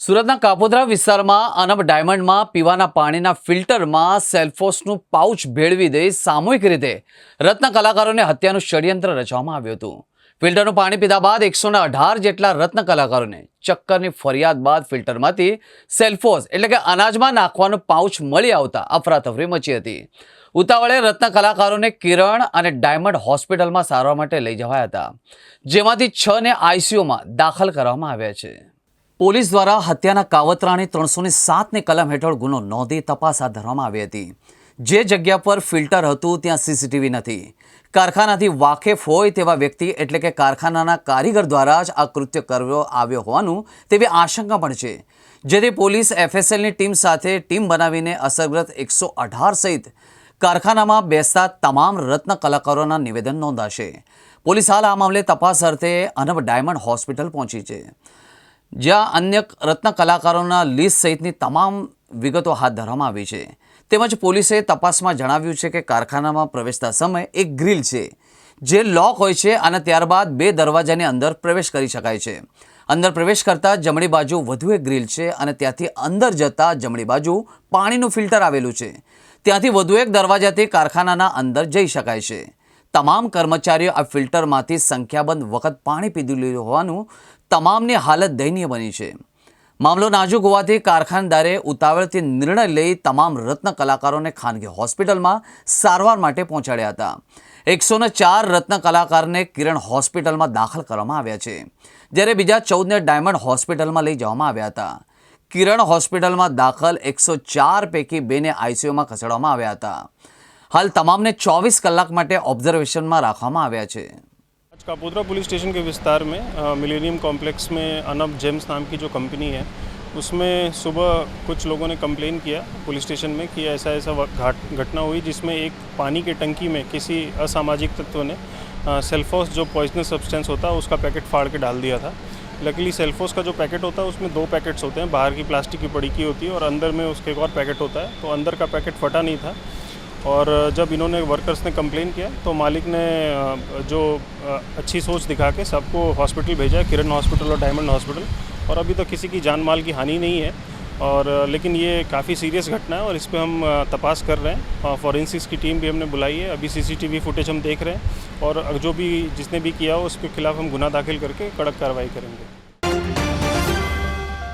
સુરતના કાપોદ્રા વિસ્તારમાં અનબ ડાયમંડમાં પીવાના પાણીના ફિલ્ટરમાં સેલ્ફોસનું પાઉચ ભેળવી દઈ સામૂહિક રીતે રત્ન કલાકારોને હત્યાનું ષડયંત્ર રચવામાં આવ્યું હતું। ફિલ્ટરનું પાણી પીધા બાદ 118 જેટલા રત્ન કલાકારોને ચક્કરની ફરિયાદ બાદ ફિલ્ટરમાંથી સેલ્ફોસ એટલે કે અનાજમાં નાખવાનું પાઉચ મળી આવતા અફરાતફરી મચી હતી। ઉતાવળે રત્ન કલાકારોને કિરણ અને ડાયમંડ હોસ્પિટલમાં સારવાર માટે લઈ જવાયા હતા, જેમાંથી 6 ને આઈસીયુમાં દાખલ કરવામાં આવ્યા છે। પોલીસ દ્વારા હત્યાના કાવતરાની 307ની કલમ હેઠળ ગુનો નોંધી તપાસ હાથ ધરવામાં આવી હતી। જે જગ્યા પર ફિલ્ટર હતું ત્યાં સીસીટીવી નથી। કારખાનાથી વાકેફ હોય તેવા વ્યક્તિ એટલે કે કારખાનાના કારીગર દ્વારા જ આ કૃત્ય કરવામાં આવ્યો હોવાનું તેવી આશંકા પણ છે, જેથી પોલીસ એફએસએલની ટીમ સાથે ટીમ બનાવીને અસરગ્રસ્ત 118 સહિત કારખાનામાં બેસતા તમામ રત્ન કલાકારોના નિવેદન નોંધાશે। પોલીસ હાલ આ મામલે તપાસ અર્થે અનબ ડાયમંડ હોસ્પિટલ પહોંચી છે, જ્યાં અન્ય રત્ન કલાકારોના લિસ્ટ સહિતની તમામ વિગતો હાથ ધરવામાં આવી છે। તેમજ પોલીસે તપાસમાં જણાવ્યું છે કે કારખાનામાં પ્રવેશતા સમયે એક ગ્રીલ છે જે લોક હોય છે અને ત્યારબાદ 2 દરવાજાની અંદર પ્રવેશ કરી શકાય છે। અંદર પ્રવેશ કરતા જમણી બાજુ વધુ એક ગ્રીલ છે અને ત્યાંથી અંદર જતા જમણી બાજુ પાણીનું ફિલ્ટર આવેલું છે। ત્યાંથી વધુ એક દરવાજાથી કારખાનાના અંદર જઈ શકાય છે। તમામ કર્મચારીઓ આ ફિલ્ટરમાંથી સંખ્યાબંધ વખત પાણી પીધું હોવાનું તમામની હાલત દયનીય બની છે। મામલો નાજુક હોવાથી કારખાનદારે ઉતાવળથી નિર્ણય લઈ તમામ રત્ન કલાકારોને ખાનગી હોસ્પિટલમાં સારવાર માટે પહોંચાડ્યા હતા। 104 રત્ન કલાકારને કિરણ હોસ્પિટલમાં દાખલ કરવામાં આવ્યા છે, જ્યારે બીજા 14ને ડાયમંડ હોસ્પિટલમાં લઈ જવામાં આવ્યા હતા। કિરણ હોસ્પિટલમાં દાખલ 104 પૈકી 2ને આઈસીયુમાં ખસેડવામાં આવ્યા હતા। हाल तमाम ने 24 कलाक માટે ऑब्जर्वेशन में रखવામાં આવ્યા છે। कापोद्रा पुलिस स्टेशन के विस्तार में मिलेनियम कॉम्प्लेक्स में अनब जेम्स नाम की जो कंपनी है, उसमें सुबह कुछ लोगों ने कंप्लेन किया पुलिस स्टेशन में कि ऐसा घटना हुई जिसमें एक पानी के टंकी में किसी असामाजिक तत्व ने सेल्फोस जो पॉइजनस सब्सटेंस होता है उसका पैकेट फाड़ के डाल दिया था। लकीली सेल्फोस का जो पैकेट होता है उसमें 2 पैकेट्स होते हैं, बाहर की प्लास्टिक की पड़ी की होती है और अंदर में उसके एक और पैकेट होता है। तो अंदर का पैकेट फटा नहीं था और जब इन्होंने वर्कर्स ने कंप्लेन किया तो मालिक ने जो अच्छी सोच दिखा के सबको हॉस्पिटल भेजा, किरण हॉस्पिटल और डायमंड हॉस्पिटल। और अभी तो किसी की जान माल की हानि नहीं है और लेकिन ये काफ़ी सीरियस घटना है और इस पर हम तपास कर रहे हैं। फॉरेंसिक्स की टीम भी हमने बुलाई है। अभी सीसीटीवी फुटेज हम देख रहे हैं और जो भी जिसने भी किया हो उसके खिलाफ़ हम गुनाह दाखिल करके कड़क कार्रवाई करेंगे।